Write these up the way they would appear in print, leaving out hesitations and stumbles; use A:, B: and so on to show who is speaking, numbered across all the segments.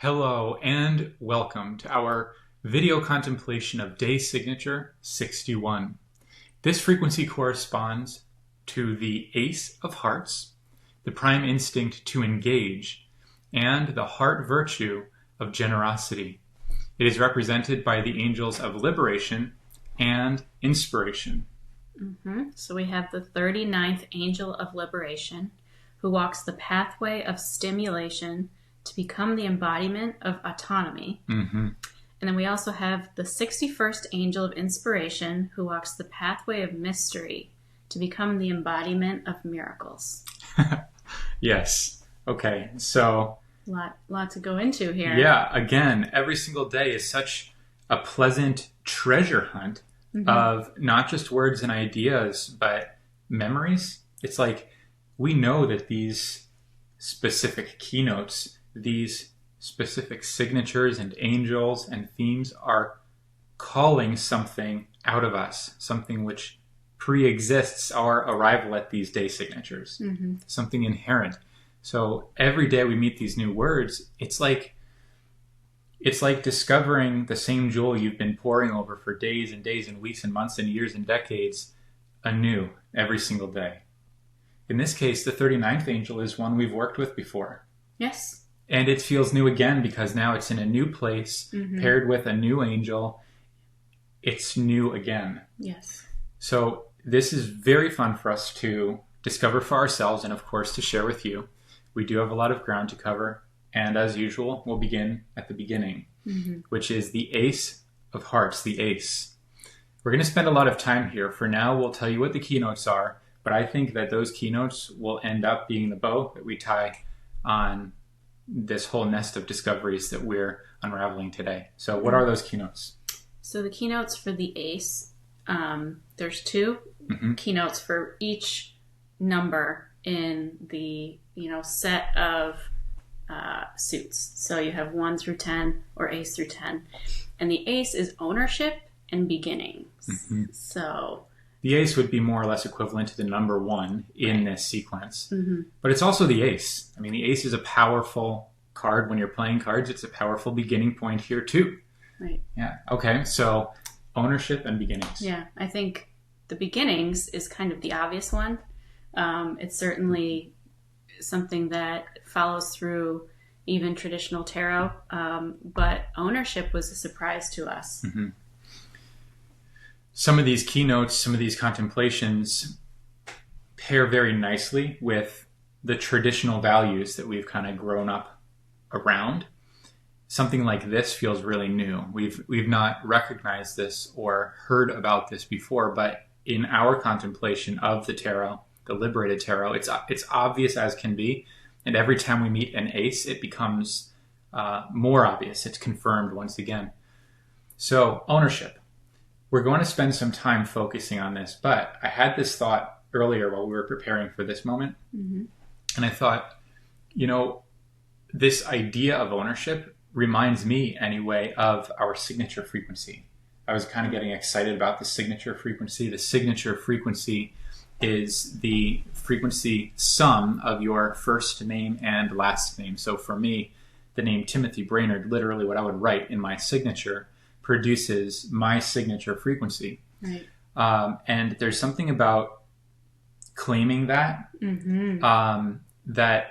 A: Hello and welcome to our video contemplation of day signature 61. This frequency corresponds to the Ace of Hearts, the prime instinct to engage, and the heart virtue of generosity. It is represented by the angels of liberation and inspiration.
B: So we have the 39th angel of liberation, who walks the pathway of stimulation to become the embodiment of autonomy. And then we also have the 61st angel of inspiration, who walks the pathway of mystery to become the embodiment of miracles.
A: Yes. Okay. So
B: lot to go into here.
A: yeah, again, every single day is such a pleasant treasure hunt of not just words and ideas, but memories. It's like we know that these specific keynotes, these specific signatures and angels and themes are calling something out of us, something which pre-exists our arrival at these day signatures, something inherent. So every day we meet these new words, it's like discovering the same jewel you've been poring over for days and days and weeks and months and years and decades anew every single day. In this case, the 39th angel is one we've worked with before.
B: Yes.
A: And it feels new again because now it's in a new place, paired with a new angel. It's new again.
B: Yes.
A: So this is very fun for us to discover for ourselves and, of course, to share with you. We do have a lot of ground to cover. And as usual, we'll begin at the beginning, which is the Ace of Hearts, the Ace. We're going to spend a lot of time here. For now, we'll tell you what the keynotes are, but I think that those keynotes will end up being the bow that we tie on this whole nest of discoveries that we're unraveling today. So what are those keynotes?
B: So the keynotes for the Ace, there's two keynotes for each number in the set of suits. So you have 1 through 10 or Ace through 10. And the Ace is ownership and beginnings. So
A: the Ace would be more or less equivalent to the number 1 in this sequence. But it's also the Ace. I mean, the Ace is a powerful card when you're playing cards. It's a powerful beginning point here too.
B: Right.
A: Yeah. Okay. So ownership and beginnings.
B: Yeah. I think the beginnings is kind of the obvious one. It's certainly something that follows through even traditional tarot. But ownership was a surprise to us.
A: Some of these keynotes, some of these contemplations pair very nicely with the traditional values that we've kind of grown up around. Something like this feels really new. We've not recognized this or heard about this before, but in our contemplation of the tarot, the liberated tarot, it's obvious as can be. And every time we meet an ace, it becomes more obvious. It's confirmed once again. So ownership. We're going to spend some time focusing on this, but I had this thought earlier while we were preparing for this moment. And I thought, this idea of ownership reminds me anyway of our signature frequency. I was kind of getting excited about the signature frequency. The signature frequency is the frequency sum of your first name and last name. So for me, the name Timothy Brainerd, literally what I would write in my signature, produces my signature frequency.
B: Right.
A: And there's something about claiming that that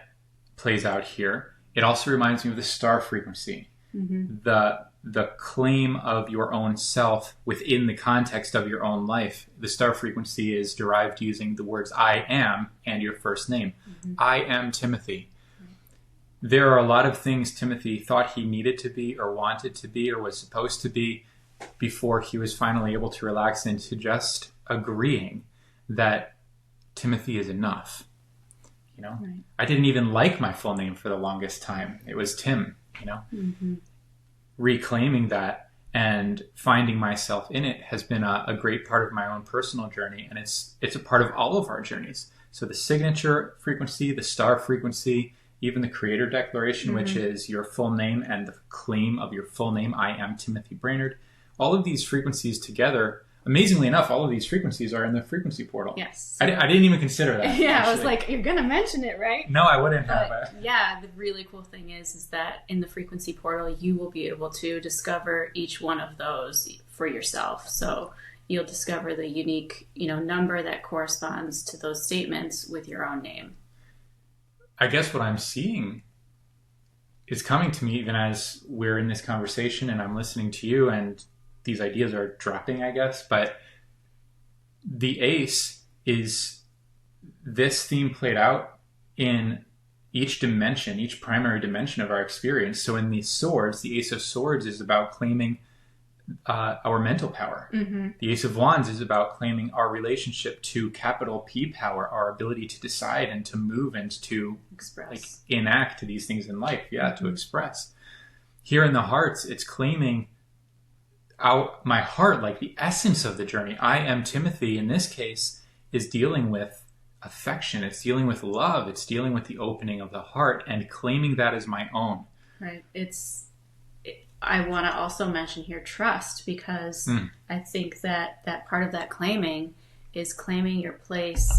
A: plays out here. It also reminds me of the star frequency, the claim of your own self within the context of your own life. The star frequency is derived using the words I am and your first name. I am Timothy. There are a lot of things Timothy thought he needed to be or wanted to be or was supposed to be before he was finally able to relax into just agreeing that Timothy is enough. Right. I didn't even like my full name for the longest time. It was Tim, Reclaiming that and finding myself in it has been a great part of my own personal journey, and it's a part of all of our journeys. So the signature frequency, the star frequency, even the creator declaration, which is your full name and the claim of your full name, I am Timothy Brainerd. All of these frequencies together, amazingly enough, all of these frequencies are in the frequency portal.
B: Yes.
A: I didn't even consider that.
B: Yeah,
A: actually.
B: I was like, you're going to mention it, right?
A: No, I wouldn't have.
B: Yeah, the really cool thing is that in the frequency portal, you will be able to discover each one of those for yourself. So you'll discover the unique, number that corresponds to those statements with your own name.
A: I guess what I'm seeing is coming to me even as we're in this conversation and I'm listening to you and these ideas are dropping, I guess. But the ace is this theme played out in each dimension, each primary dimension of our experience. So in these swords, the Ace of Swords is about claiming our mental power. Mm-hmm. The Ace of Wands is about claiming our relationship to capital P power, our ability to decide and to move and to express, enact these things in life. Yeah, mm-hmm. To express. Here in the hearts, it's claiming my heart, like the essence of the journey. I am Timothy, in this case, is dealing with affection. It's dealing with love. It's dealing with the opening of the heart and claiming that as my own.
B: Right. I want to also mention here trust, because I think that part of that claiming is claiming your place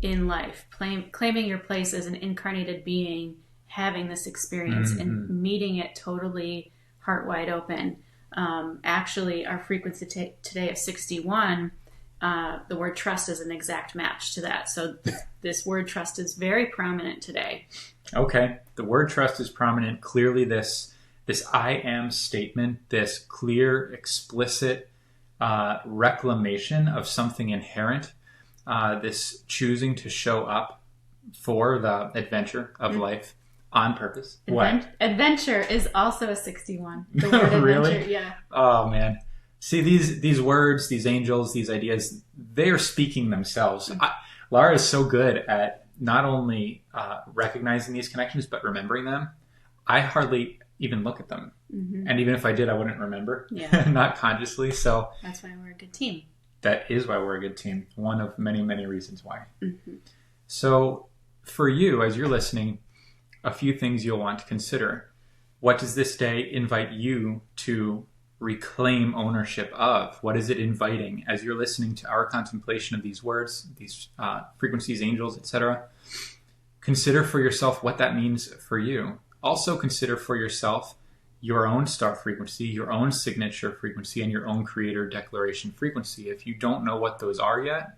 B: in life, claiming your place as an incarnated being, having this experience and meeting it totally heart wide open. Actually, our frequency today of 61, the word trust is an exact match to that. So this word trust is very prominent today.
A: Okay. The word trust is prominent. Clearly this I am statement, this clear, explicit reclamation of something inherent, this choosing to show up for the adventure of life on purpose.
B: Adventure is also a 61. The word
A: really?
B: Adventure, yeah.
A: Oh, man. See, these words, these angels, these ideas, they are speaking themselves. Lara is so good at not only recognizing these connections, but remembering them. I hardly even look at them. Mm-hmm. And even if I did, I wouldn't remember. Yeah. Not consciously. So
B: that's why we're a good team.
A: That is why we're a good team. One of many, many reasons why. Mm-hmm. So for you, as you're listening, a few things you'll want to consider. What does this day invite you to reclaim ownership of? What is it inviting as you're listening to our contemplation of these words, these frequencies, angels, etc.? Consider for yourself what that means for you. Also consider for yourself your own star frequency, your own signature frequency, and your own creator declaration frequency. If you don't know what those are yet,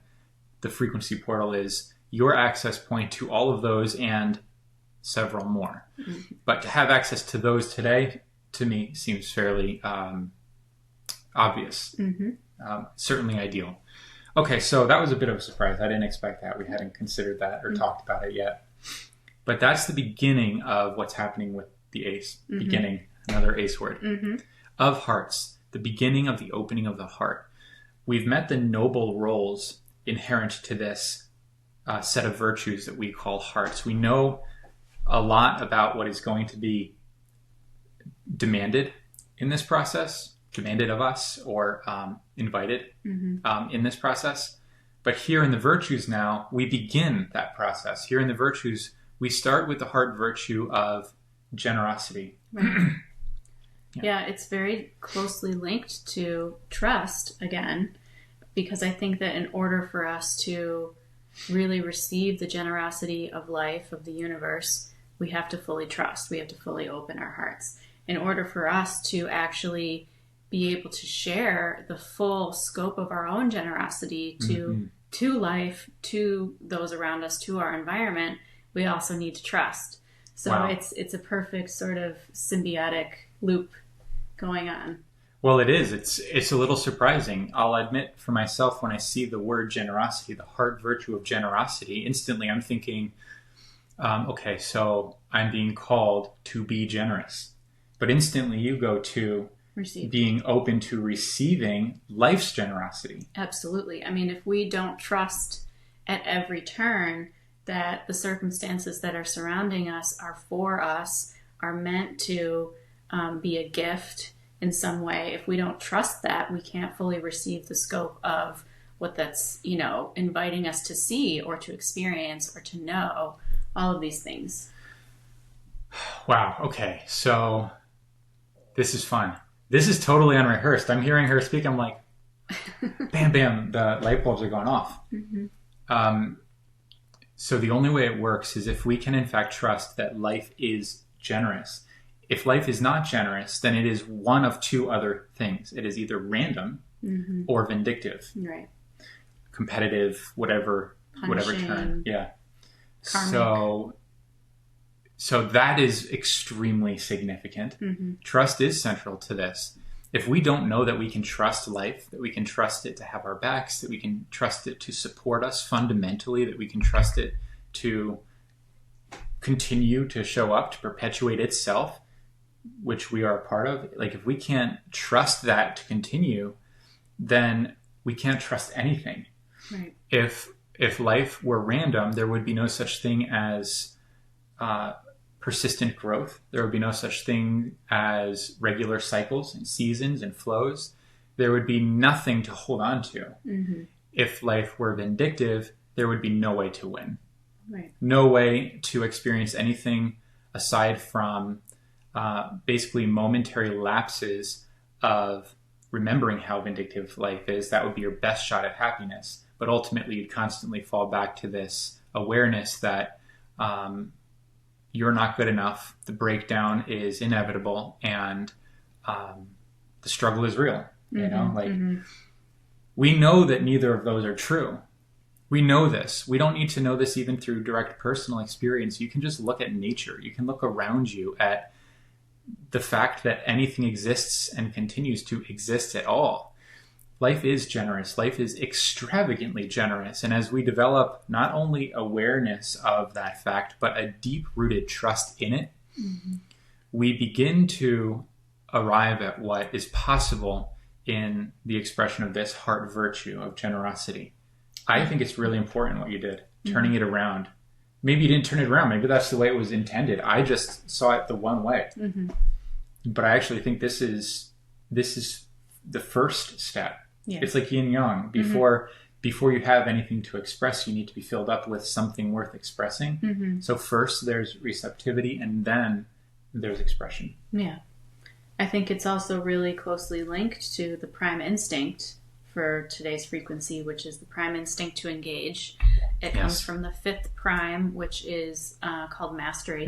A: the frequency portal is your access point to all of those and several more. Mm-hmm. But to have access to those today, to me, seems fairly obvious. Mm-hmm. Certainly ideal. Okay, so that was a bit of a surprise. I didn't expect that. We hadn't considered that or talked about it yet. But that's the beginning of what's happening with the ace. Mm-hmm. Beginning, another ace word. Mm-hmm. Of hearts, the beginning of the opening of the heart. We've met the noble roles inherent to this set of virtues that we call hearts. We know a lot about what is going to be demanded in this process, demanded of us or invited in this process. But here in the virtues now, we begin that process. Here in the virtues, we start with the heart virtue of generosity.
B: Right. Yeah, it's very closely linked to trust again, because I think that in order for us to really receive the generosity of life, of the universe, we have to fully trust. We have to fully open our hearts. In order for us to actually be able to share the full scope of our own generosity to life, to those around us, to our environment, we also need to trust. So wow. It's a perfect sort of symbiotic loop going on.
A: Well, it is. It's a little surprising. I'll admit for myself, when I see the word generosity, the heart virtue of generosity, instantly I'm thinking, okay, so I'm being called to be generous. But instantly you go to being open to receiving life's generosity.
B: Absolutely. I mean, if we don't trust at every turn that the circumstances that are surrounding us are for us, are meant to be a gift in some way, if we don't trust that, we can't fully receive the scope of what that's, inviting us to see or to experience or to know, all of these things.
A: Wow. Okay. So this is fun. This is totally unrehearsed. I'm hearing her speak. I'm like, bam, bam, the light bulbs are going off. So the only way it works is if we can in fact trust that life is generous. If life is not generous, then it is one of two other things. It is either random or vindictive.
B: Right.
A: Competitive, whatever term. Yeah.
B: Karmic.
A: So that is extremely significant. Trust is central to this. If we don't know that we can trust life, that we can trust it to have our backs, that we can trust it to support us fundamentally, that we can trust it to continue to show up, to perpetuate itself, which we are a part of, like if we can't trust that to continue, then we can't trust anything.
B: Right.
A: If life were random, there would be no such thing as persistent growth. There would be no such thing as regular cycles and seasons and flows. There would be nothing to hold on to. If life were vindictive, there would be no way to win.
B: Right.
A: No way to experience anything aside from basically momentary lapses of remembering how vindictive life is. That would be your best shot at happiness. But ultimately, you'd constantly fall back to this awareness that you're not good enough, the breakdown is inevitable, and the struggle is real. You know, like we know that neither of those are true. We know this. We don't need to know this even through direct personal experience. You can just look at nature. You can look around you at the fact that anything exists and continues to exist at all. Life is generous. Life is extravagantly generous. And as we develop not only awareness of that fact, but a deep-rooted trust in it, we begin to arrive at what is possible in the expression of this heart virtue of generosity. I think it's really important what you did, turning it around. Maybe you didn't turn it around. Maybe that's the way it was intended. I just saw it the one way. But I actually think this is the first step. Yeah. It's like yin and yang. Before you have anything to express, you need to be filled up with something worth expressing. So first there's receptivity, and then there's expression.
B: Yeah. I think it's also really closely linked to the prime instinct for today's frequency, which is the prime instinct to engage. It comes from the fifth prime, which is called mastery.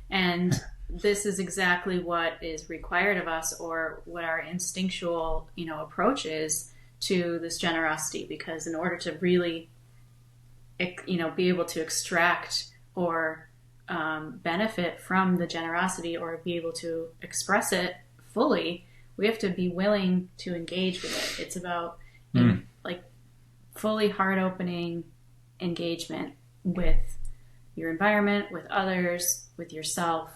B: And this is exactly what is required of us, or what our instinctual, approach is to this generosity. Because in order to really, be able to extract or benefit from the generosity, or be able to express it fully, we have to be willing to engage with it. It's about fully heart-opening engagement with your environment, with others, with yourself.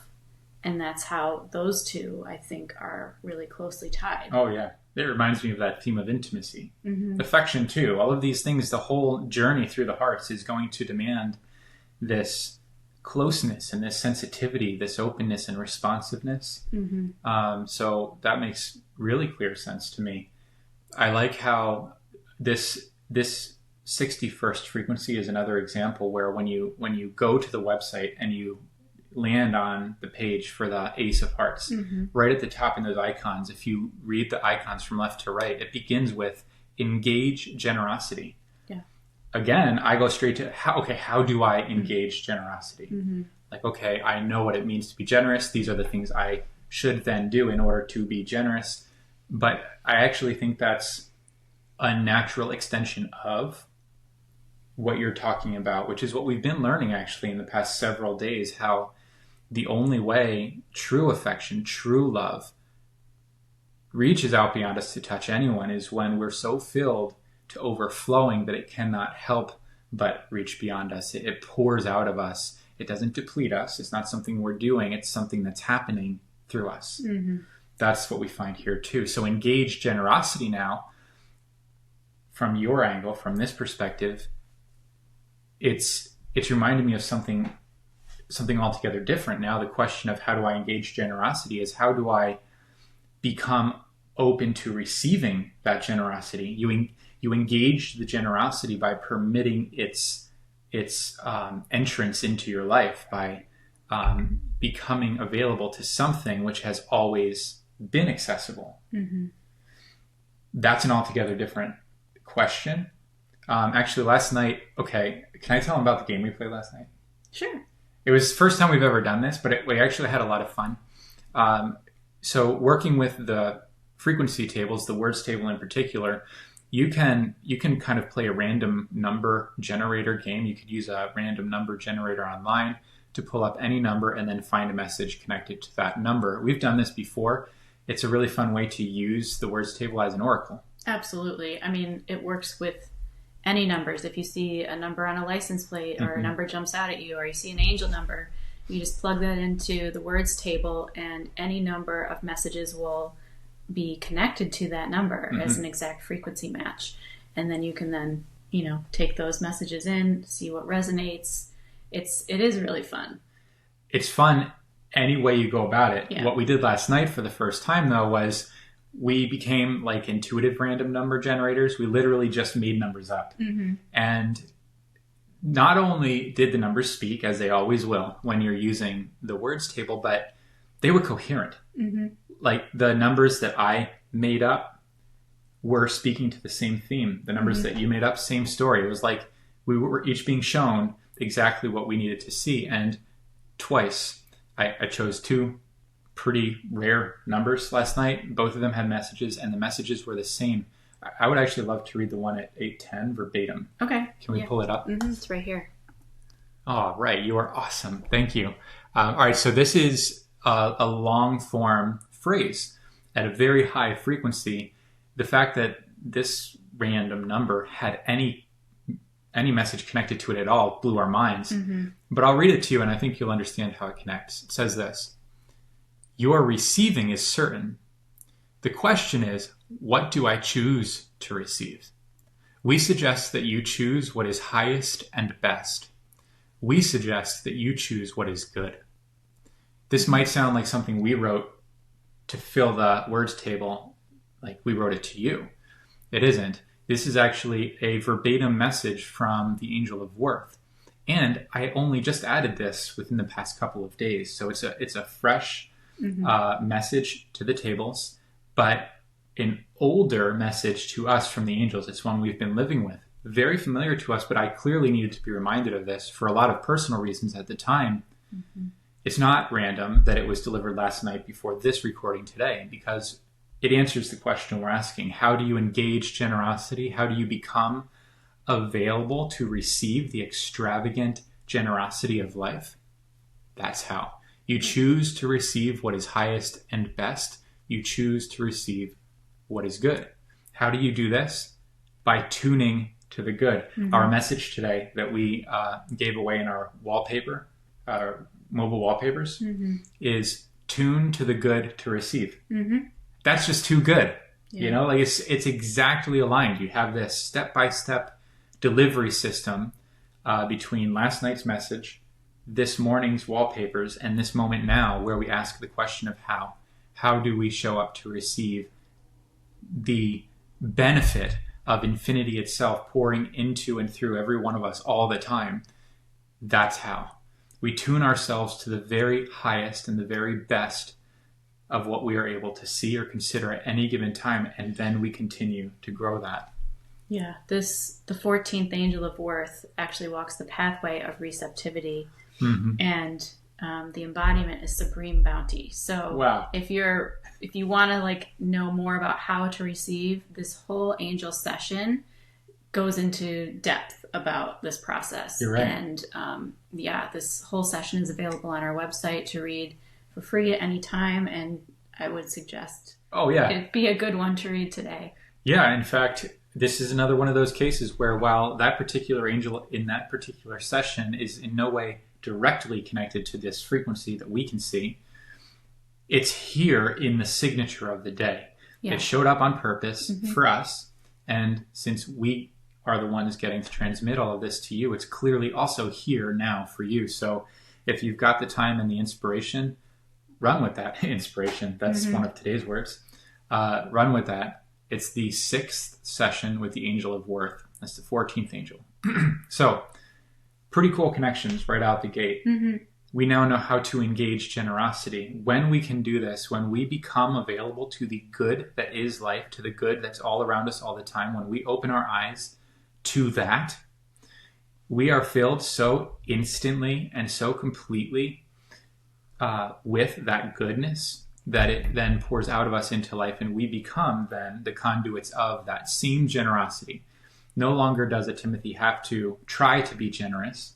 B: And that's how those two, I think, are really closely tied.
A: Oh, yeah. It reminds me of that theme of intimacy. Affection, too. All of these things, the whole journey through the hearts is going to demand this closeness and this sensitivity, this openness and responsiveness. So that makes really clear sense to me. I like how this 61st frequency is another example where when you go to the website and you land on the page for the Ace of Hearts, right at the top in those icons, if you read the icons from left to right, it begins with engage generosity. Again, I go straight to how do I engage generosity? Like, okay, I know what it means to be generous. These are the things I should then do in order to be generous. But I actually think that's a natural extension of what you're talking about, which is what we've been learning actually in the past several days, how the only way true affection, true love reaches out beyond us to touch anyone is when we're so filled to overflowing that it cannot help but reach beyond us. It pours out of us. It doesn't deplete us. It's not something we're doing. It's something that's happening through us. That's what we find here too. So engage generosity now, from your angle, from this perspective, it's reminding me of something altogether different. Now the question of how do I engage generosity is how do I become open to receiving that generosity? You engage the generosity by permitting its entrance into your life, by becoming available to something which has always been accessible. that's an altogether different question. Actually, last night, okay, can I tell them about the game we played last night?
B: Sure.
A: It was the first time we've ever done this, but we actually had a lot of fun. So working with the frequency tables, the words table in particular, you can kind of play a random number generator game. You could use a random number generator online to pull up any number and then find a message connected to that number. We've done this before. It's a really fun way to use the words table as an oracle.
B: Absolutely. I mean, it works with any numbers. If you see a number on a license plate or a number jumps out at you, or you see an angel number, you just plug that into the words table and any number of messages will be connected to that number as an exact frequency match. And then you can then, take those messages in, see what resonates. It is really fun.
A: It's fun any way you go about it.
B: Yeah.
A: What we did last night for the first time, though, was we became like intuitive random number generators. We literally just made numbers up. And not only did the numbers speak, as they always will when you're using the words table, but they were coherent. Like the numbers that I made up were speaking to the same theme. The numbers that you made up, same story. It was like we were each being shown exactly what we needed to see. And twice, I chose two pretty rare numbers last night. Both of them had messages, and the messages were the same. I would actually love to read the one at 810 verbatim.
B: Okay.
A: Can we pull it up?
B: It's right here.
A: Oh, right. You are awesome. Thank you. All right. So this is a long form phrase at a very high frequency. The fact that this random number had any message connected to it at all blew our minds. But I'll read it to you, and I think you'll understand how it connects. It says this: your receiving is certain. The question is, what do I choose to receive? We suggest that you choose what is highest and best. We suggest that you choose what is good. This might sound like something we wrote to fill the words table, like we wrote it to you. It isn't. This is actually a verbatim message from the Angel of Worth. And I only just added this within the past couple of days. So it's a fresh message to the tables, but an older message to us from the angels. It's one we've been living with. Very familiar to us, but I clearly needed to be reminded of this for a lot of personal reasons at the time. It's not random that it was delivered last night before this recording today, because it answers the question we're asking. How do you engage generosity? How do you become available to receive the extravagant generosity of life? That's how. You choose to receive what is highest and best. You choose to receive what is good. How do you do this? By tuning to the good. Our message today that we gave away in our wallpaper, our mobile wallpapers, is tune to the good to receive. That's just too good. Like it's exactly aligned. You have this step-by-step delivery system between last night's message, this morning's wallpapers, and this moment now, where we ask the question of how. How do we show up to receive the benefit of infinity itself pouring into and through every one of us all the time? That's how. We tune ourselves to the very highest and the very best of what we are able to see or consider at any given time, and then we continue to grow that.
B: Yeah, the 14th Angel of Worth actually walks the pathway of receptivity, and the embodiment is supreme bounty. So
A: wow.
B: If you want to know more about how to receive, this whole angel session goes into depth about this process.
A: You're right.
B: And this whole session is available on our website to read for free at any time, and I would suggest it'd be a good one to read today. Yeah,
A: in fact, this is another one of those cases where while that particular angel in that particular session is in no way directly connected to this frequency that we can see, it's here in the signature of the day. It showed up on purpose for us, and since we are the ones getting to transmit all of this to you, it's clearly also here now for you. So if you've got the time and the inspiration, run with that inspiration. That's one of today's words. Run with that. It's the 6th session with the Angel of Worth. That's the 14th angel. So pretty cool connections right out the gate. we now know how to engage generosity. When we can do this, when we become available to the good that is life, to the good that's all around us all the time, when we open our eyes to that, we are filled so instantly and so completely with that goodness that it then pours out of us into life, and we become then the conduits of that same generosity. No longer does a Timothy have to try to be generous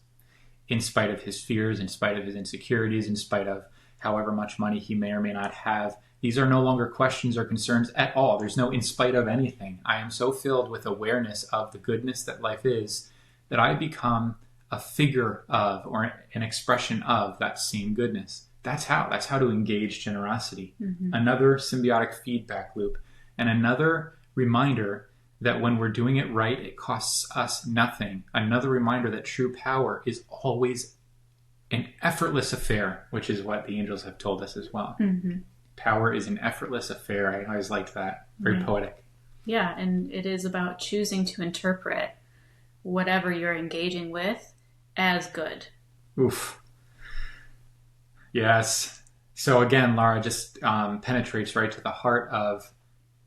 A: in spite of his fears, in spite of his insecurities, in spite of however much money he may or may not have. These are no longer questions or concerns at all. There's no in spite of anything. I am so filled with awareness of the goodness that life is that I become a figure of, or an expression of, that same goodness. That's how to engage generosity. Mm-hmm. Another symbiotic feedback loop, and another reminder that when we're doing it right, it costs us nothing. Another reminder that true power is always an effortless affair, which is what the angels have told us as well. Mm-hmm. Power is an effortless affair. I always liked that. Very poetic.
B: Yeah, and it is about choosing to interpret whatever you're engaging with as good.
A: Oof. Yes. So again, Lara just penetrates right to the heart of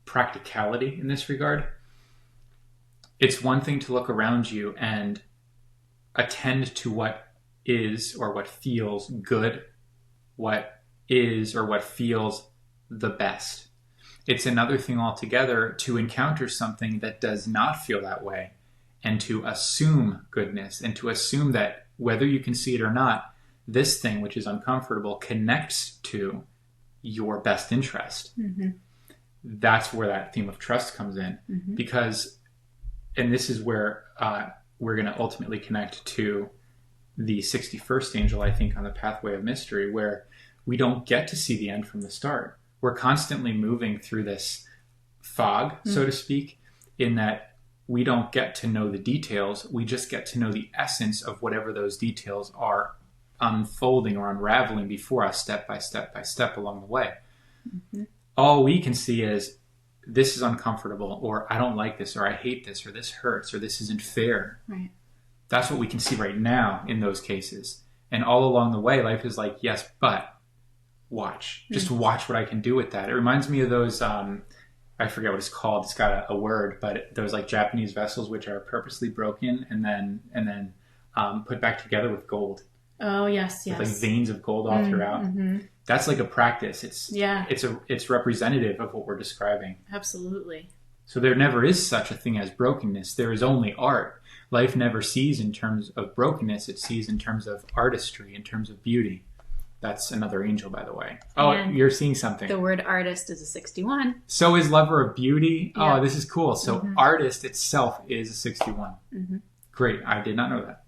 A: practicality in this regard. It's one thing to look around you and attend to what is or what feels good, what is or what feels the best. It's another thing altogether to encounter something that does not feel that way and to assume goodness and to assume that whether you can see it or not, this thing, which is uncomfortable, connects to your best interest. Mm-hmm. That's where that theme of trust comes in. Mm-hmm. Because, and this is where we're going to ultimately connect to the 61st angel, I think, on the Pathway of Mystery, where we don't get to see the end from the start. We're constantly moving through this fog, so to speak, in that we don't get to know the details. We just get to know the essence of whatever those details are unfolding or unraveling before us step by step by step along the way. Mm-hmm. All we can see is this is uncomfortable, or I don't like this, or I hate this, or this hurts, or this isn't fair. Right. That's what we can see right now in those cases. And all along the way, life is like, yes, but watch. Just watch what I can do with that. It reminds me of those, I forget what it's called. It's got a word, but those like Japanese vessels which are purposely broken and then put back together with gold.
B: Oh, yes.
A: With like veins of gold all throughout. Mm-hmm. That's like a practice. It's representative of what we're describing.
B: Absolutely.
A: So there never is such a thing as brokenness. There is only art. Life never sees in terms of brokenness. It sees in terms of artistry, in terms of beauty. That's another angel, by the way. Oh, and you're seeing something.
B: The word artist is a 61.
A: So is lover of beauty. Yeah. Oh, this is cool. So artist itself is a 61. Mm-hmm. Great. I did not know that.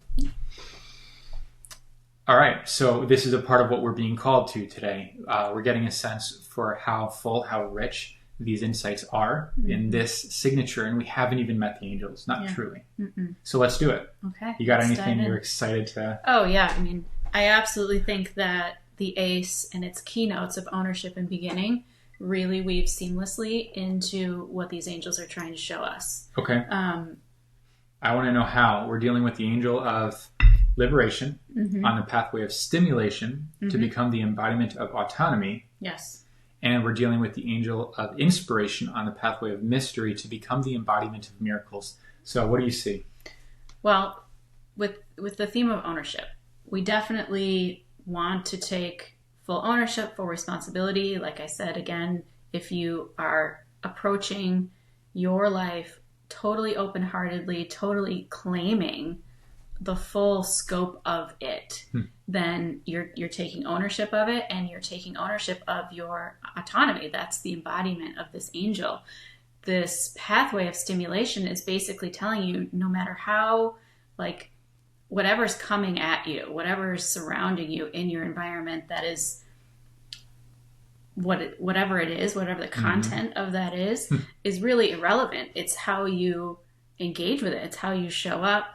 A: All right. So this is a part of what we're being called to today. We're getting a sense for how full, how rich these insights are in this signature. And we haven't even met the angels. Not truly. Mm-mm. So let's do it.
B: Okay.
A: You got anything you're excited to?
B: Oh, yeah. I mean, I absolutely think that the ACE and its keynotes of ownership and beginning really weave seamlessly into what these angels are trying to show us.
A: Okay. I want to know how. We're dealing with the angel of liberation on the pathway of stimulation to become the embodiment of autonomy.
B: Yes.
A: And we're dealing with the angel of inspiration on the pathway of mystery to become the embodiment of miracles. So what do you see?
B: Well, with the theme of ownership, we definitely want to take full ownership, full responsibility. Like I said, again, if you are approaching your life totally open-heartedly, totally claiming the full scope of it, then you're taking ownership of it, and you're taking ownership of your autonomy. That's the embodiment of this angel. This pathway of stimulation is basically telling you, no matter how, like, whatever's coming at you, whatever's surrounding you in your environment, that is whatever it is, whatever the content of that is really irrelevant. It's how you engage with it. It's how you show up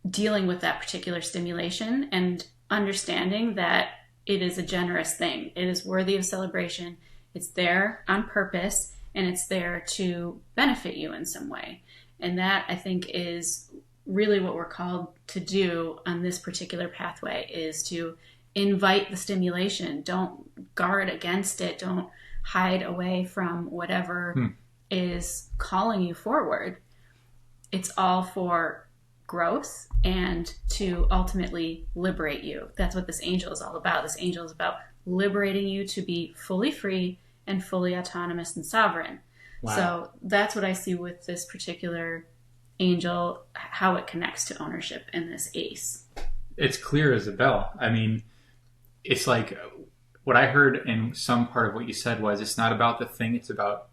B: dealing with that particular stimulation and understanding that it is a generous thing. It is worthy of celebration. It's there on purpose, and it's there to benefit you in some way. And that, I think, is really what we're called to do on this particular pathway, is to invite the stimulation. Don't guard against it. Don't hide away from whatever is calling you forward. It's all for growth and to ultimately liberate you. That's what this angel is all about. This angel is about liberating you to be fully free and fully autonomous and sovereign. Wow. So that's what I see with this particular angel, how it connects to ownership in this ace.
A: It's clear as a bell. I mean, it's like what I heard in some part of what you said was it's not about the thing, it's about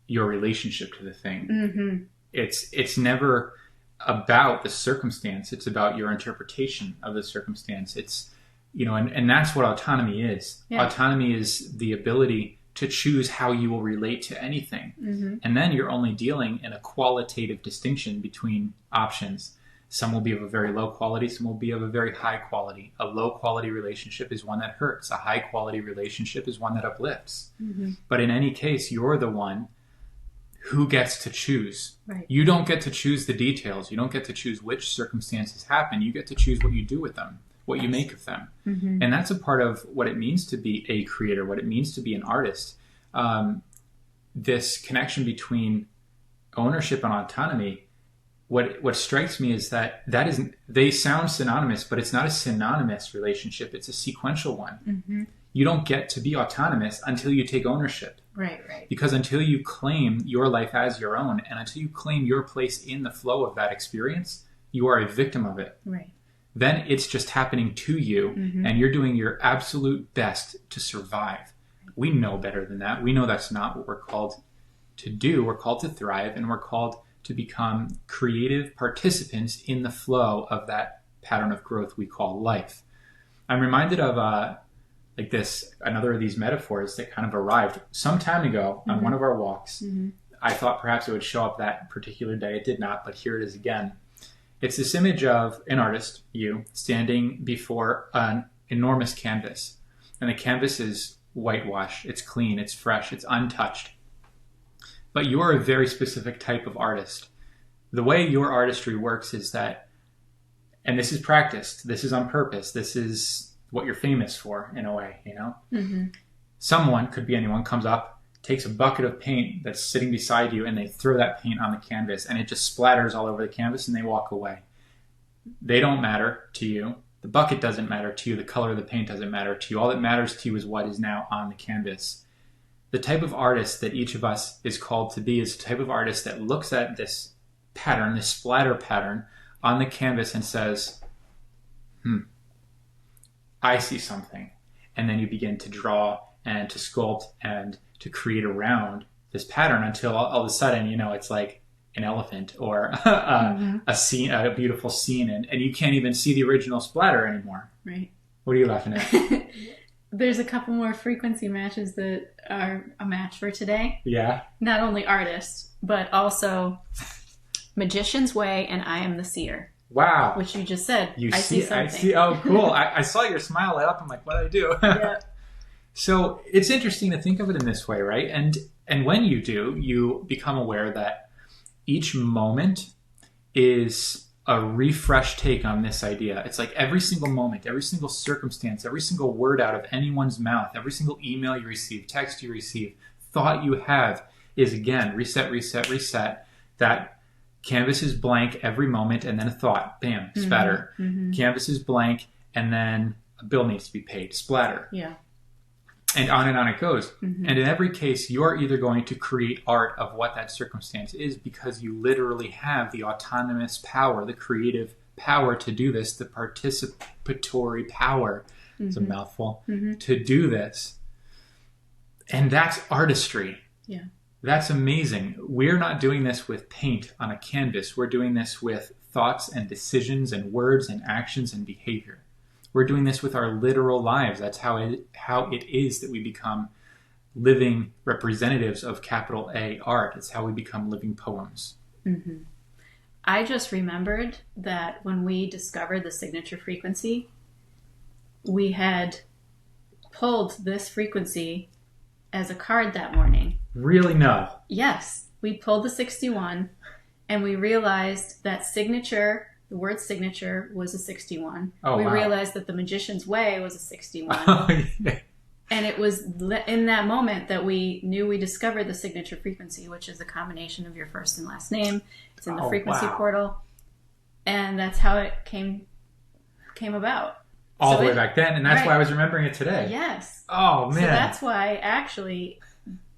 A: your relationship to the thing. Mm-hmm. It's never about the circumstance. It's about your interpretation of the circumstance. It's, and that's what autonomy is. Yeah. Autonomy is the ability to choose how you will relate to anything. Mm-hmm. And then you're only dealing in a qualitative distinction between options. Some will be of a very low quality, some will be of a very high quality. A low quality relationship is one that hurts. A high quality relationship is one that uplifts. Mm-hmm. But in any case, you're the one who gets to choose. Right. You don't get to choose the details. You don't get to choose which circumstances happen. You get to choose what you do with them, what you make of them. Mm-hmm. And that's a part of what it means to be a creator, what it means to be an artist. This connection between ownership and autonomy, what strikes me is that they sound synonymous, but it's not a synonymous relationship. It's a sequential one. Mm-hmm. You don't get to be autonomous until you take ownership.
B: Right.
A: Because until you claim your life as your own, and until you claim your place in the flow of that experience, you are a victim of it.
B: Right.
A: Then it's just happening to you, mm-hmm. and you're doing your absolute best to survive. We know better than that. We know that's not what we're called to do. We're called to thrive, and we're called to become creative participants in the flow of that pattern of growth we call life. I'm reminded of another of these metaphors that kind of arrived some time ago on mm-hmm. one of our walks. Mm-hmm. I thought perhaps it would show up that particular day. It did not, but here it is again. It's this image of an artist, you, standing before an enormous canvas. And the canvas is whitewashed, it's clean, it's fresh, it's untouched. But you are a very specific type of artist. The way your artistry works is that, and this is practiced, this is on purpose, this is what you're famous for in a way, Mm-hmm. Someone, could be anyone, comes up, takes a bucket of paint that's sitting beside you, and they throw that paint on the canvas, and it just splatters all over the canvas, and they walk away. They don't matter to you. The bucket doesn't matter to you. The color of the paint doesn't matter to you. All that matters to you is what is now on the canvas. The type of artist that each of us is called to be is the type of artist that looks at this pattern, this splatter pattern on the canvas and says, I see something. And then you begin to draw and to sculpt and to create around this pattern until all of a sudden, it's like an elephant or mm-hmm. a scene, a beautiful scene, and you can't even see the original splatter anymore.
B: Right.
A: What are you laughing at?
B: There's a couple more frequency matches that are a match for today.
A: Yeah.
B: Not only artists, but also Magician's Way and I Am the Seer.
A: Wow.
B: Which you just said. I see something.
A: I see. Oh, cool. I saw your smile light up. I'm like, what do I do?
B: Yeah.
A: So it's interesting to think of it in this way, right? And when you do, you become aware that each moment is a refreshed take on this idea. It's like every single moment, every single circumstance, every single word out of anyone's mouth, every single email you receive, text you receive, thought you have is, again, reset, reset, reset. That canvas is blank every moment, and then a thought, bam, spatter. Mm-hmm. Canvas is blank, and then a bill needs to be paid, splatter.
B: Yeah.
A: And on it goes. Mm-hmm. And in every case, you're either going to create art of what that circumstance is because you literally have the autonomous power, the creative power to do this, the participatory power, it's a mouthful, to do this. And that's artistry.
B: Yeah.
A: That's amazing. We're not doing this with paint on a canvas. We're doing this with thoughts and decisions and words and actions and behavior. We're doing this with our literal lives. That's how it is that we become living representatives of capital A art. It's how we become living poems.
B: Mm-hmm. I just remembered that when we discovered the signature frequency, we had pulled this frequency as a card that morning.
A: Really? No.
B: Yes. We pulled the 61 and we realized that signature The word signature was a 61.
A: Oh,
B: we
A: wow.
B: realized that the magician's way was a 61.
A: Oh, yeah.
B: And it was in that moment that we knew we discovered the signature frequency, which is the combination of your first and last name. It's in the frequency portal. And that's how it came about.
A: All the way back then. And that's why I was remembering it today.
B: Yes.
A: Oh, man.
B: So that's why actually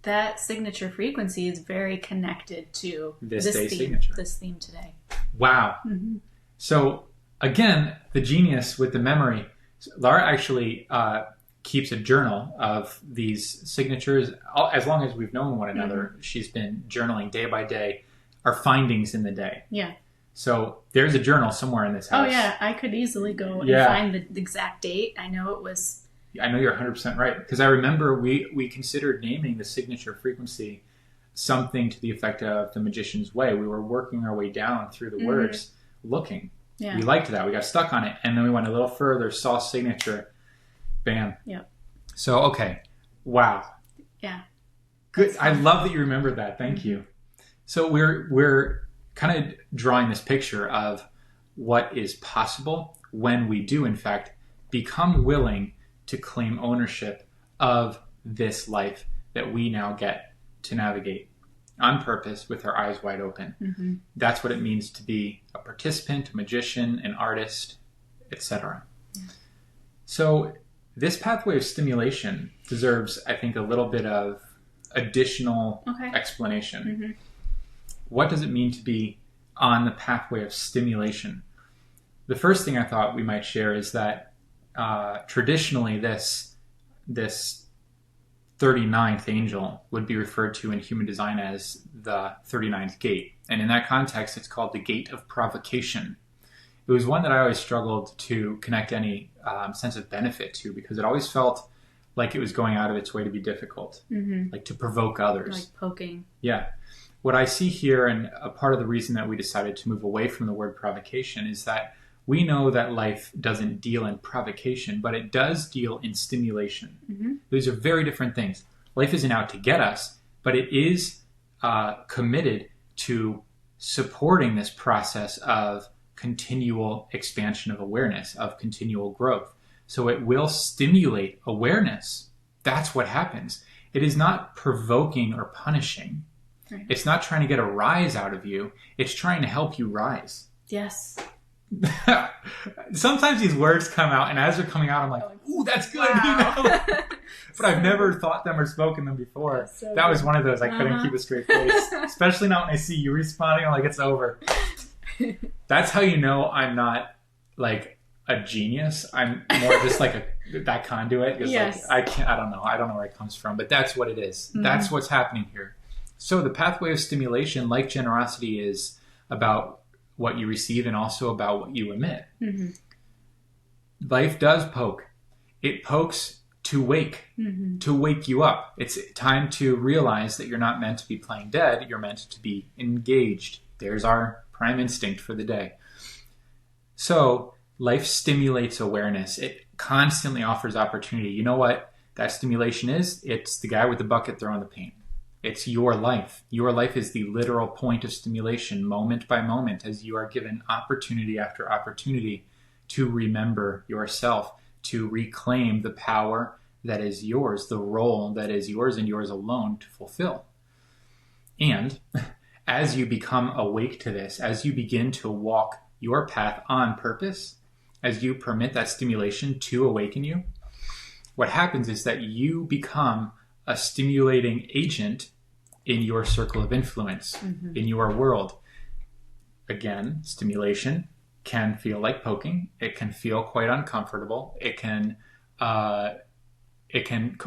B: that signature frequency is very connected to this
A: signature.
B: This theme today.
A: Wow.
B: Mm-hmm.
A: So again, the genius with the memory. Laura actually keeps a journal of these signatures. As long as we've known one another, she's been journaling day by day our findings in the day.
B: Yeah.
A: So there's a journal somewhere in this house.
B: Oh, yeah. I could easily go and find the exact date. I know it was...
A: I know you're 100% right. Because I remember we considered naming the signature frequency something to the effect of the magician's way. We were working our way down through the words, looking. Yeah. We liked that. We got stuck on it. And then we went a little further, saw signature. Bam.
B: Yep.
A: So, okay. Wow.
B: Yeah.
A: Good. I love that you remembered that. Thank you. So we're kind of drawing this picture of what is possible when we do, in fact, become willing to claim ownership of this life that we now get to navigate on purpose with our eyes wide open. Mm-hmm. That's what it means to be a participant, a magician, an artist, etc. Yeah. So this pathway of stimulation deserves, I think, a little bit of additional explanation. Mm-hmm. What does it mean to be on the pathway of stimulation? The first thing I thought we might share is that traditionally this 39th angel would be referred to in human design as the 39th gate. And in that context, it's called the gate of provocation. It was one that I always struggled to connect any sense of benefit to, because it always felt like it was going out of its way to be difficult, like to provoke others.
B: Like poking.
A: Yeah. What I see here, and a part of the reason that we decided to move away from the word provocation, is that we know that life doesn't deal in provocation, but it does deal in stimulation. Mm-hmm. These are very different things. Life isn't out to get us, but it is committed to supporting this process of continual expansion of awareness, of continual growth. So it will stimulate awareness. That's what happens. It is not provoking or punishing. Right. It's not trying to get a rise out of you. It's trying to help you rise.
B: Yes.
A: Sometimes these words come out, and as they're coming out, I'm like, ooh, that's good. Wow. You know? But I've never thought them or spoken them before. So that was one of those. I couldn't keep a straight face. Especially not when I see you responding. I'm like, it's over. That's how you know I'm not like a genius. I'm more just like that conduit.
B: Yes.
A: Like, I don't know where it comes from, but that's what it is. Mm-hmm. That's what's happening here. So the pathway of stimulation, like generosity, is about what you receive and also about what you emit. Mm-hmm. Life does poke. It pokes to wake you up. It's time to realize that you're not meant to be playing dead. You're meant to be engaged. There's our prime instinct for the day. So life stimulates awareness. It constantly offers opportunity. You know what that stimulation is? It's the guy with the bucket throwing the paint. It's your life. Your life is the literal point of stimulation, moment by moment, as you are given opportunity after opportunity to remember yourself, to reclaim the power that is yours, the role that is yours and yours alone to fulfill. And as you become awake to this, as you begin to walk your path on purpose, as you permit that stimulation to awaken you, what happens is that you become a stimulating agent in your circle of influence, in your world. Again, stimulation can feel like poking. It can feel quite uncomfortable. It can tend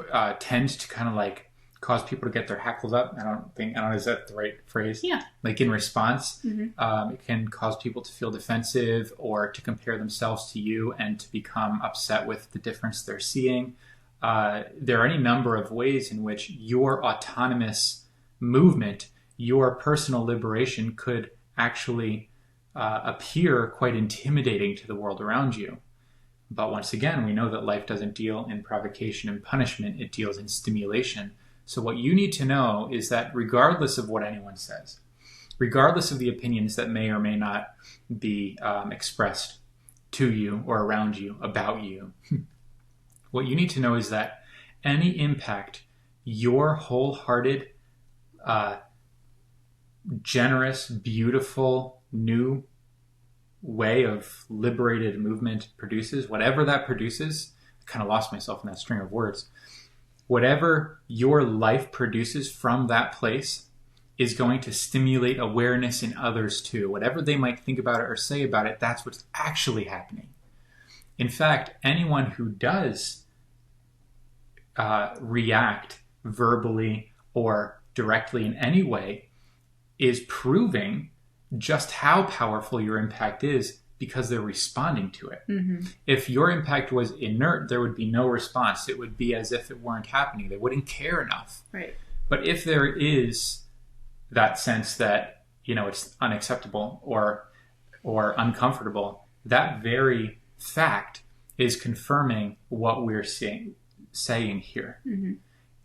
A: to kind of like cause people to get their hackles up. I don't know, is that the right phrase?
B: Yeah.
A: Like in response, it can cause people to feel defensive or to compare themselves to you and to become upset with the difference they're seeing. There are any number of ways in which your autonomous movement, your personal liberation could actually appear quite intimidating to the world around you. But once again, we know that life doesn't deal in provocation and punishment. It deals in stimulation. So what you need to know is that regardless of what anyone says, regardless of the opinions that may or may not be expressed to you or around you about you. What you need to know is that any impact your wholehearted, generous, beautiful, new way of liberated movement produces, whatever that produces, I kind of lost myself in that string of words. Whatever your life produces from that place is going to stimulate awareness in others too. Whatever they might think about it or say about it, that's what's actually happening. In fact, anyone who does react verbally or directly in any way is proving just how powerful your impact is because they're responding to it. Mm-hmm. If your impact was inert, there would be no response. It would be as if it weren't happening. They wouldn't care enough.
B: Right.
A: But if there is that sense that, it's unacceptable or uncomfortable, that very fact is confirming what we're saying here. Mm-hmm.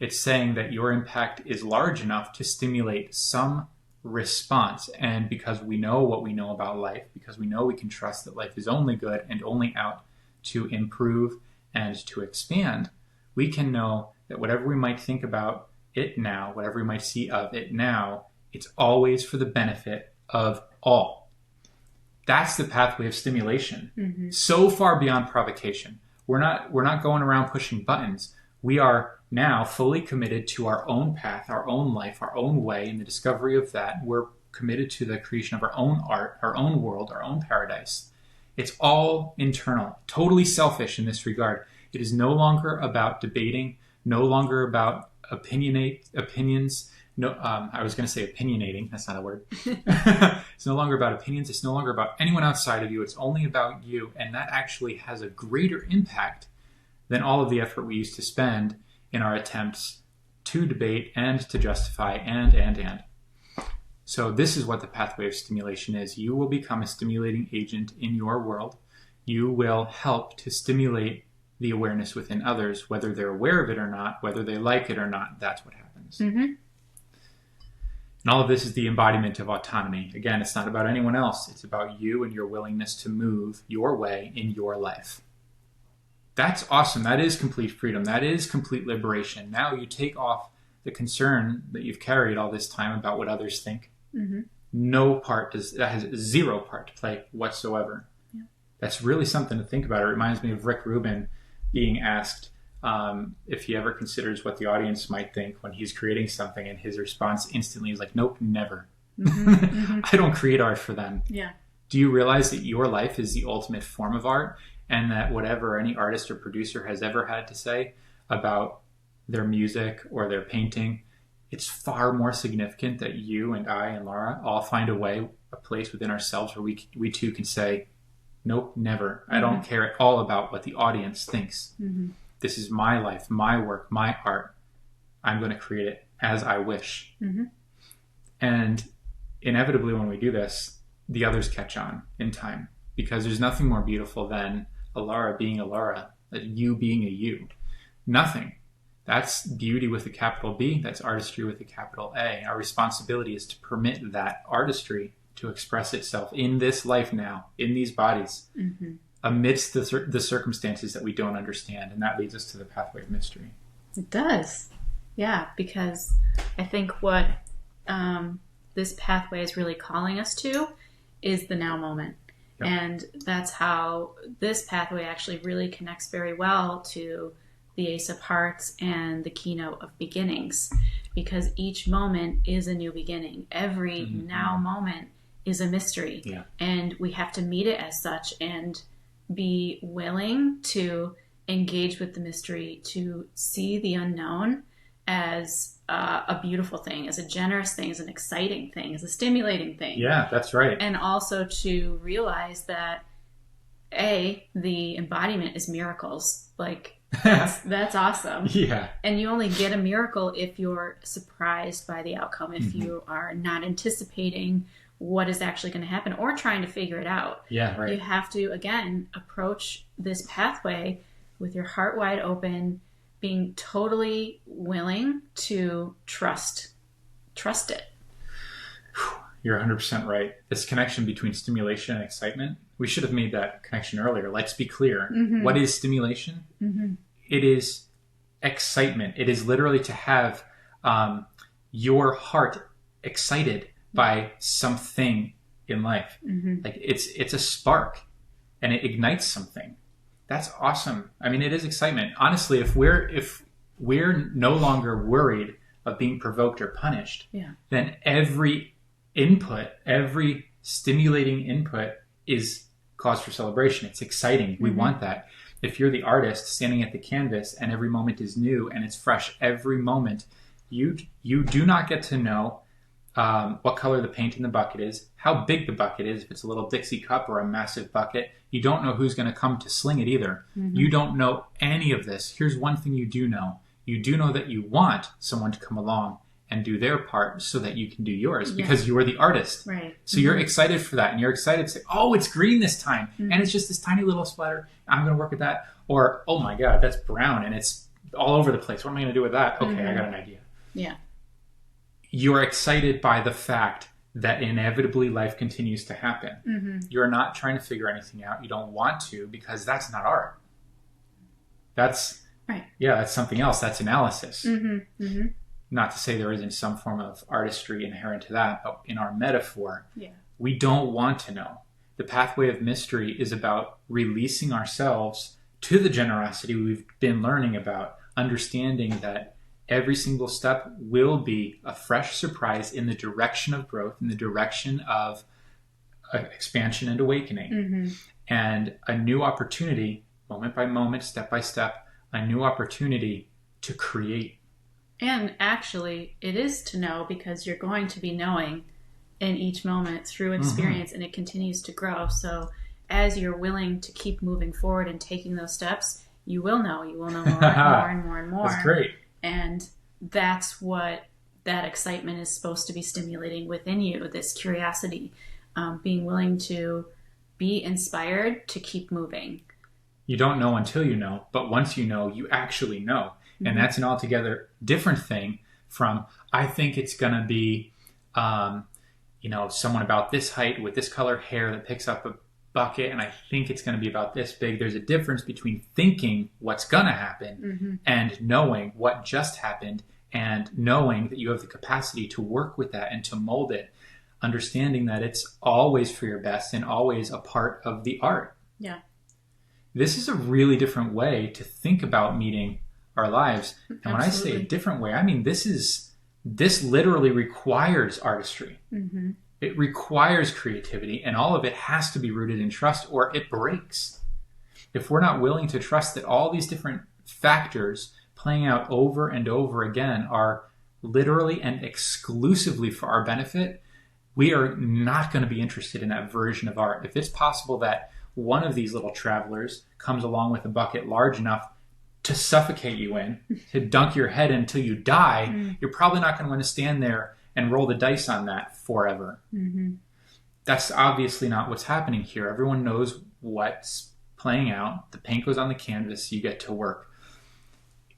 A: It's saying that your impact is large enough to stimulate some response. And because we know what we know about life, because we know we can trust that life is only good and only out to improve and to expand, we can know that whatever we might think about it now, whatever we might see of it now, it's always for the benefit of all. That's the pathway of stimulation. Mm-hmm. So far beyond provocation. We're not going around pushing buttons. We are now fully committed to our own path, our own life, our own way, and the discovery of that. We're committed to the creation of our own art, our own world, our own paradise. It's all internal, totally selfish in this regard. It is no longer about debating, no longer about opinions. No, I was going to say opinionating. That's not a word. It's no longer about opinions. It's no longer about anyone outside of you. It's only about you. And that actually has a greater impact than all of the effort we used to spend in our attempts to debate and to justify and. So this is what the pathway of stimulation is. You will become a stimulating agent in your world. You will help to stimulate the awareness within others, whether they're aware of it or not, whether they like it or not. That's what happens. Mm-hmm. And all of this is the embodiment of autonomy. Again, it's not about anyone else. It's about you and your willingness to move your way in your life. That's awesome. That is complete freedom. That is complete liberation. Now you take off the concern that you've carried all this time about what others think. Mm-hmm. That has zero part to play whatsoever. Yeah. That's really something to think about. It reminds me of Rick Rubin being asked if he ever considers what the audience might think when he's creating something, and his response instantly is like, nope, never. Mm-hmm. Mm-hmm. I don't create art for them. Yeah. Do you realize that your life is the ultimate form of art? And that whatever any artist or producer has ever had to say about their music or their painting, it's far more significant that you and I and Laura all find a place within ourselves where we too can say, nope, never. Mm-hmm. I don't care at all about what the audience thinks. Mm-hmm. This is my life, my work, my art. I'm going to create it as I wish. Mm-hmm. And inevitably when we do this, the others catch on in time, because there's nothing more beautiful than Alara being Alara, you being a you. Nothing. That's beauty with a capital B. That's artistry with a capital A. Our responsibility is to permit that artistry to express itself in this life now, in these bodies, mm-hmm. amidst the circumstances that we don't understand. And that leads us to the pathway of mystery.
B: It does. Yeah, because I think what this pathway is really calling us to is the now moment. Yep. And that's how this pathway actually really connects very well to the Ace of Hearts and the keynote of beginnings, because each moment is a new beginning. Every mm-hmm. now moment is a mystery. Yeah. And we have to meet it as such and be willing to engage with the mystery, to see the unknown as a beautiful thing, as a generous thing, as an exciting thing, as a stimulating thing.
A: Yeah, that's right.
B: And also to realize that, the embodiment is miracles. Like, that's awesome. Yeah. And you only get a miracle if you're surprised by the outcome, if mm-hmm. you are not anticipating what is actually going to happen or trying to figure it out. Yeah, right. You have to, again, approach this pathway with your heart wide open, being totally willing to trust it.
A: You're 100% right. This connection between stimulation and excitement, we should have made that connection earlier. Let's be clear. What is stimulation? It is excitement. It is literally to have your heart excited by something in life. Like it's a spark and it ignites something. That's awesome. I mean, it is excitement. Honestly, if we're no longer worried of being provoked or punished, then every input, every stimulating input is cause for celebration. It's exciting. We want that. If you're the artist standing at the canvas and every moment is new and it's fresh every moment, you do not get to know what color the paint in the bucket is, how big the bucket is, if it's a little Dixie cup or a massive bucket. You don't know who's going to come to sling it either. You don't know any of this. Here's one thing you do know. You do know that you want someone to come along and do their part so that you can do yours because you are the artist.
B: Right.
A: So you're excited for that, and you're excited to say, oh, it's green this time, and it's just this tiny little splatter. I'm going to work with that. Or, oh my God, that's brown, and it's all over the place. What am I going to do with that? Okay, I got an idea.
B: Yeah.
A: You're excited by the fact that inevitably life continues to happen. You're not trying to figure anything out. You don't want to, because that's not art. That's that's something else. That's analysis. Not to say there isn't some form of artistry inherent to that, but in our metaphor, we don't want to know. The pathway of mystery is about releasing ourselves to the generosity we've been learning about, understanding that every single step will be a fresh surprise in the direction of growth, in the direction of expansion and awakening. And a new opportunity, moment by moment, step by step, a new opportunity to create.
B: And actually, it is to know, because you're going to be knowing in each moment through experience, and it continues to grow. So as you're willing to keep moving forward and taking those steps, you will know. You will know more and more and more and more.
A: That's great.
B: And that's what that excitement is supposed to be stimulating within you, this curiosity, being willing to be inspired to keep moving.
A: You don't know until you know, but once you know, you actually know. And that's an altogether different thing from, I think it's going to be, someone about this height with this color hair that picks up a bucket, and I think it's going to be about this big. There's a difference between thinking what's going to happen and knowing what just happened, and knowing that you have the capacity to work with that and to mold it, understanding that it's always for your best and always a part of the art.
B: Yeah.
A: This is a really different way to think about meeting our lives. And when I say a different way, I mean this literally requires artistry. It requires creativity, and all of it has to be rooted in trust, or it breaks. If we're not willing to trust that all these different factors playing out over and over again are literally and exclusively for our benefit, we are not going to be interested in that version of art. If it's possible that one of these little travelers comes along with a bucket large enough to suffocate you in, to dunk your head in until you die, you're probably not going to want to stand there and roll the dice on that forever. That's obviously not what's happening here. Everyone knows what's playing out. The paint goes on the canvas, you get to work.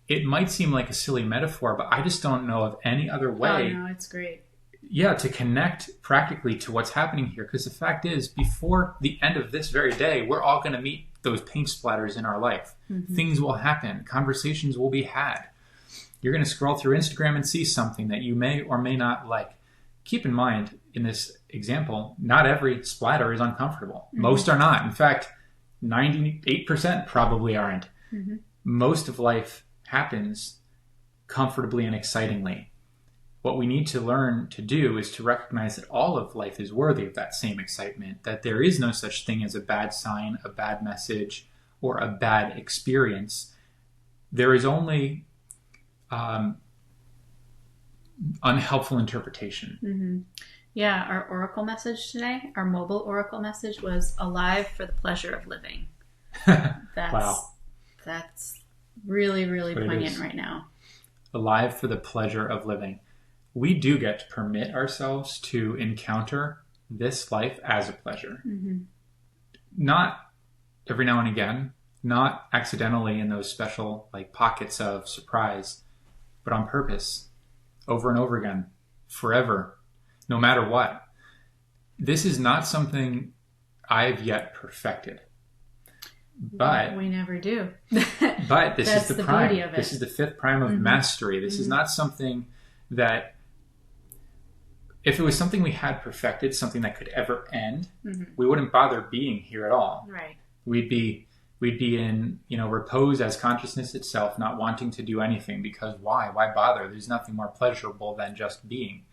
A: It might seem like a silly metaphor, but I just don't know of any other way.
B: Oh, no, it's great.
A: Yeah, to connect practically to what's happening here. Because the fact is, before the end of this very day, we're all going to meet those paint splatters in our life. Things will happen. Conversations will be had. You're going to scroll through Instagram and see something that you may or may not like. Keep in mind, in this example, not every splatter is uncomfortable. Most are not. In fact, 98% probably aren't. Most of life happens comfortably and excitingly. What we need to learn to do is to recognize that all of life is worthy of that same excitement, that there is no such thing as a bad sign, a bad message, or a bad experience. There is only unhelpful interpretation.
B: Yeah, our oracle message today, our mobile oracle message was alive for the pleasure of living. That's really, really poignant right now.
A: Alive for the pleasure of living. We do get to permit ourselves to encounter this life as a pleasure. Not every now and again, not accidentally in those special pockets of surprise, but on purpose, over and over again, forever, no matter what. this is not something I've yet perfected. But
B: we never do.
A: But this is the prime.
B: Beauty of it.
A: This is the fifth prime of mastery. This is not something that, if it was something we had perfected, something that could ever end, we wouldn't bother being here at all.
B: Right.
A: We'd be in, repose as consciousness itself, not wanting to do anything, because why? Why bother? There's nothing more pleasurable than just being.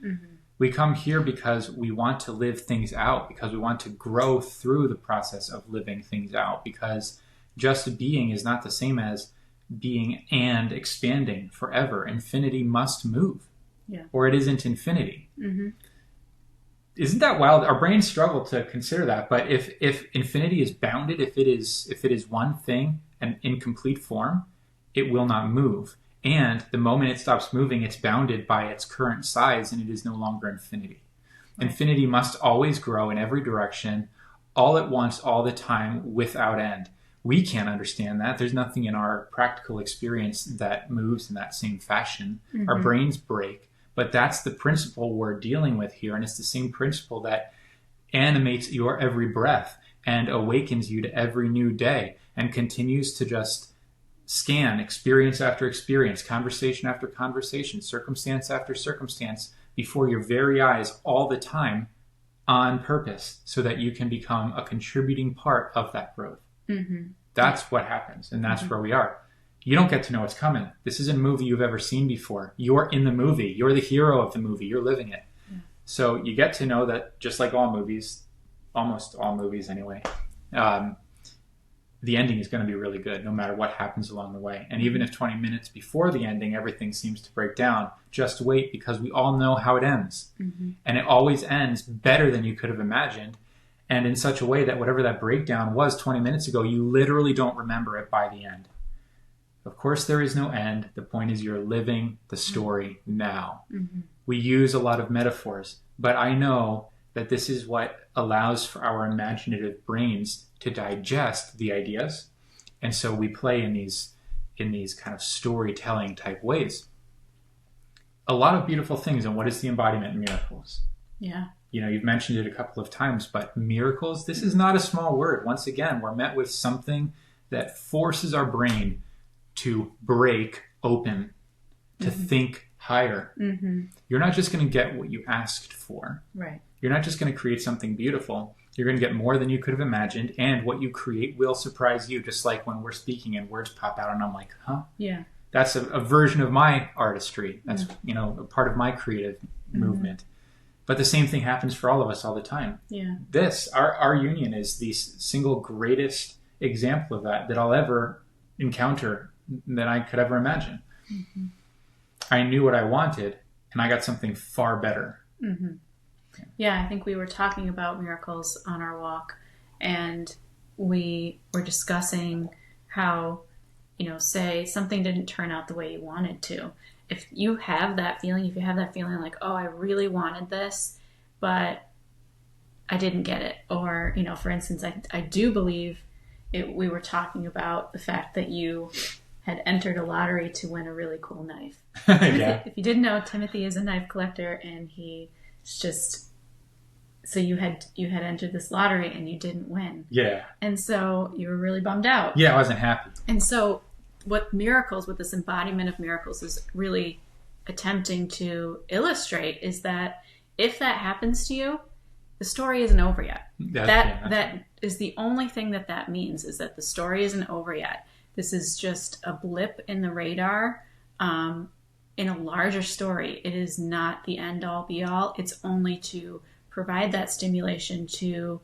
A: We come here because we want to live things out, because we want to grow through the process of living things out, because just being is not the same as being and expanding forever. Infinity must move, or it isn't infinity. Isn't that wild? Our brains struggle to consider that, but if infinity is bounded, if it is one thing, an incomplete form, it will not move. And the moment it stops moving, it's bounded by its current size, and it is no longer infinity. Right. Infinity must always grow in every direction, all at once, all the time, without end. We can't understand that. There's nothing in our practical experience that moves in that same fashion. Our brains break, but that's the principle we're dealing with here, and it's the same principle that animates your every breath and awakens you to every new day and continues to just scan experience after experience, conversation after conversation, circumstance after circumstance before your very eyes all the time on purpose, so that you can become a contributing part of that growth. That's what happens, and that's where we are. You don't get to know what's coming. This isn't a movie you've ever seen before. You're in the movie. You're the hero of the movie. You're living it. So you get to know that, just like all movies, almost all movies anyway, the ending is going to be really good no matter what happens along the way. And even if 20 minutes before the ending everything seems to break down, just wait, because we all know how it ends. And it always ends better than you could have imagined, and in such a way that whatever that breakdown was 20 minutes ago, you literally don't remember it by the end. Of course there is no end. The point is you're living the story now. We use a lot of metaphors, but I know that this is what allows for our imaginative brains to digest the ideas. And so we play in these kind of storytelling type ways. A lot of beautiful things. And what is the embodiment? Miracles. Yeah. You've mentioned it a couple of times, but miracles, this is not a small word. Once again, we're met with something that forces our brain to break open, to think higher. You're not just going to get what you asked for. Right. You're not just going to create something beautiful. You're going to get more than you could have imagined, and what you create will surprise you, just like when we're speaking and words pop out and I'm like, huh? Yeah. That's a version of my artistry. That's, a part of my creative movement. But the same thing happens for all of us all the time. Yeah. Our union is the single greatest example of that I'll ever encounter, that I could ever imagine. I knew what I wanted, and I got something far better.
B: Yeah, I think we were talking about miracles on our walk, and we were discussing how, say something didn't turn out the way you wanted to. If you have that feeling like, oh, I really wanted this, but I didn't get it. Or, for instance, I do believe we were talking about the fact that you had entered a lottery to win a really cool knife. Yeah. If you didn't know, Timothy is a knife collector, and he's just... So you had entered this lottery and you didn't win. Yeah. And so you were really bummed out.
A: Yeah, I wasn't happy.
B: And so what this embodiment of miracles is really attempting to illustrate is that if that happens to you, the story isn't over yet. That is the only thing that means, is that the story isn't over yet. This is just a blip in the radar in a larger story. It is not the end all be all. It's only to provide that stimulation to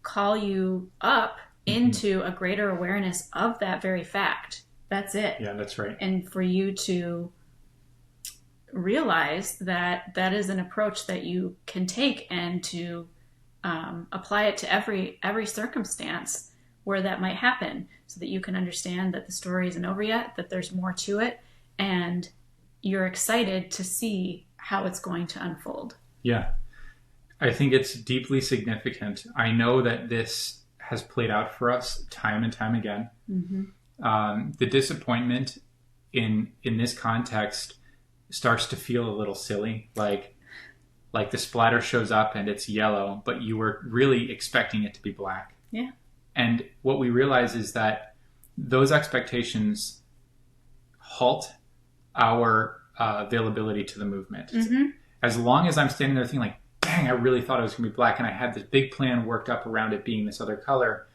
B: call you up into a greater awareness of that very fact. That's it.
A: Yeah, that's right.
B: And for you to realize that is an approach that you can take, and to apply it to every circumstance where that might happen, so that you can understand that the story isn't over yet, that there's more to it, and you're excited to see how it's going to unfold.
A: Yeah. I think it's deeply significant. I know that this has played out for us time and time again. The disappointment in this context starts to feel a little silly. Like, like the splatter shows up and it's yellow, but you were really expecting it to be black.
B: Yeah.
A: And what we realize is that those expectations halt our availability to the movement. As long as I'm standing there thinking like, dang, I really thought it was going to be black and I had this big plan worked up around it being this other color,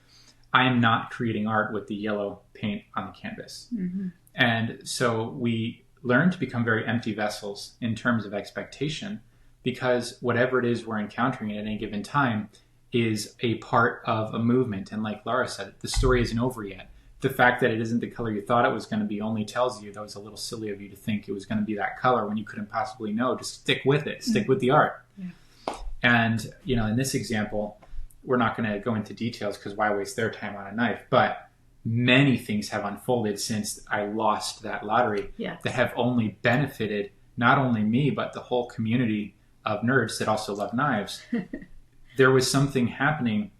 A: I am not creating art with the yellow paint on the canvas. And so we learn to become very empty vessels in terms of expectation, because whatever it is we're encountering at any given time is a part of a movement. And like Laura said, the story isn't over yet. The fact that it isn't the color you thought it was going to be only tells you that it was a little silly of you to think it was going to be that color when you couldn't possibly know. Just stick with it. Stick with the art. Yeah. And, in this example, we're not going to go into details because why waste their time on a knife? But many things have unfolded since I lost that lottery that have only benefited not only me, but the whole community of nerds that also love knives. There was something happening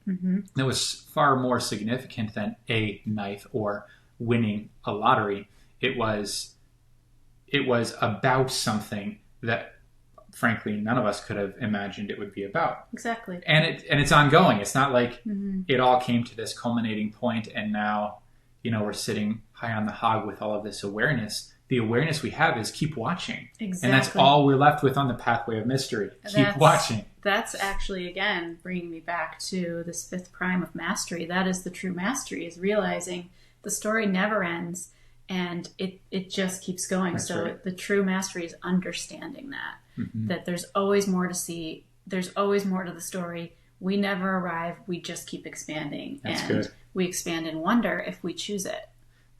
A: that was far more significant than a knife or winning a lottery. It was about something that, frankly, none of us could have imagined it would be about.
B: Exactly.
A: And it's ongoing. It's not like it all came to this culminating point and now, we're sitting high on the hog with all of this awareness. The awareness we have is keep watching.
B: Exactly.
A: And that's all we're left with on the pathway of mystery. Keep watching.
B: That's actually, again, bringing me back to this fifth prime of mastery. That is the true mastery, is realizing the story never ends and it just keeps going. That's right. The true mastery is understanding that there's always more to see. There's always more to the story. We never arrive. We just keep expanding.
A: That's
B: and
A: good.
B: We expand in wonder if we choose it.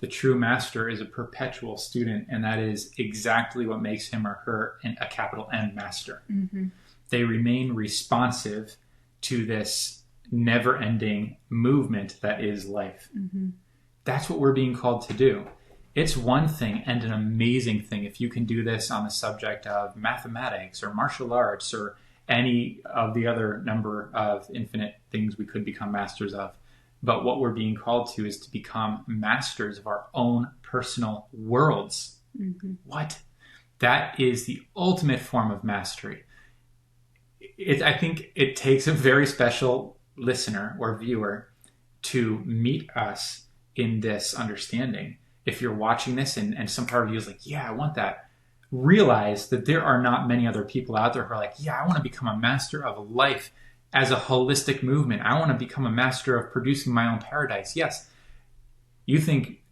A: The true master is a perpetual student, and that is exactly what makes him or her a capital M master. They remain responsive to this never-ending movement that is life. That's what we're being called to do. It's one thing, and an amazing thing, if you can do this on the subject of mathematics or martial arts or any of the other number of infinite things we could become masters of. But what we're being called to is to become masters of our own personal worlds. What? That is the ultimate form of mastery. I think it takes a very special listener or viewer to meet us in this understanding. If you're watching this and some part of you is like, yeah, I want that, realize that there are not many other people out there who are like, yeah, I want to become a master of life as a holistic movement. I want to become a master of producing my own paradise. Yes, you think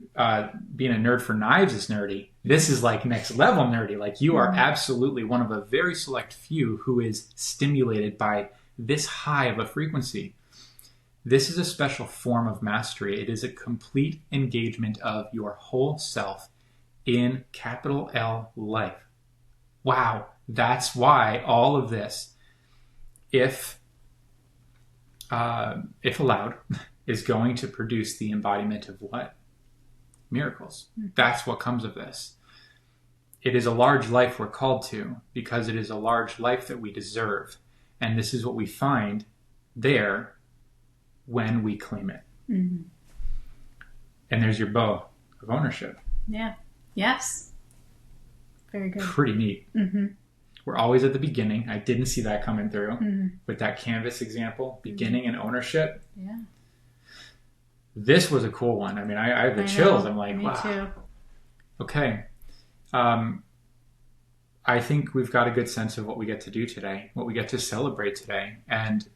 A: being a nerd for knives is nerdy. This is like next level nerdy. Like you are absolutely one of a very select few who is stimulated by this high of a frequency. This is a special form of mastery. It is a complete engagement of your whole self in capital L life. Wow. That's why all of this, if allowed, is going to produce the embodiment of what? Miracles. That's what comes of this. It is a large life we're called to because it is a large life that we deserve. And this is what we find there when we claim it. And there's your bow of ownership.
B: Yeah. Yes. Very good.
A: Pretty neat. We're always at the beginning. I didn't see that coming through with that canvas example, beginning and ownership. Yeah. This was a cool one. I mean, I have the chills. I'm like, wow. Me too. Okay. I think we've got a good sense of what we get to do today, what we get to celebrate today. And,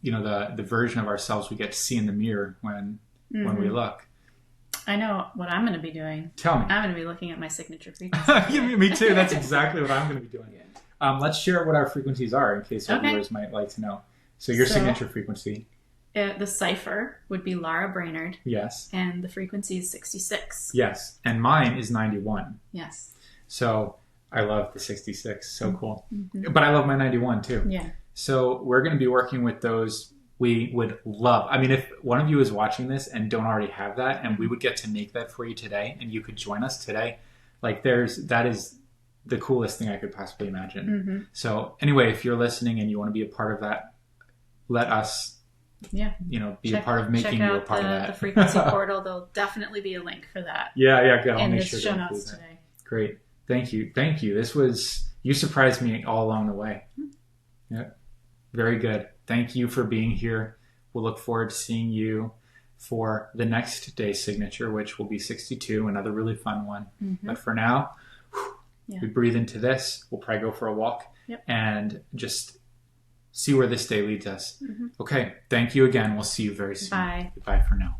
A: the version of ourselves we get to see in the mirror when we look.
B: I know what I'm going to be doing.
A: Tell me.
B: I'm going to be looking at my signature frequency.
A: Me too. That's exactly what I'm going to be doing. Let's share what our frequencies are in case our viewers might like to know. So your signature frequency.
B: The cipher would be Laura Brainerd.
A: Yes.
B: And the frequency is 66.
A: Yes. And mine is 91.
B: Yes.
A: So I love the 66. So cool. But I love my 91 too.
B: Yeah.
A: So we're going to be working with those. We would love, if one of you is watching this and don't already have that, and we would get to make that for you today, and you could join us today, that is the coolest thing I could possibly imagine. So anyway, if you're listening and you want to be a part of that, let us, be a part of making you a part of that.
B: Check out the frequency portal. There'll definitely be a link for that.
A: Yeah, good. I'll
B: in
A: make
B: the
A: sure
B: show notes today.
A: Great. Thank you. You surprised me all along the way. Yeah. Very good. Thank you for being here. We'll look forward to seeing you for the next day signature, which will be 62, another really fun one. But for now, we breathe into this. We'll probably go for a walk and just see where this day leads us. Okay. Thank you again. We'll see you very soon.
B: Bye.
A: Goodbye for now.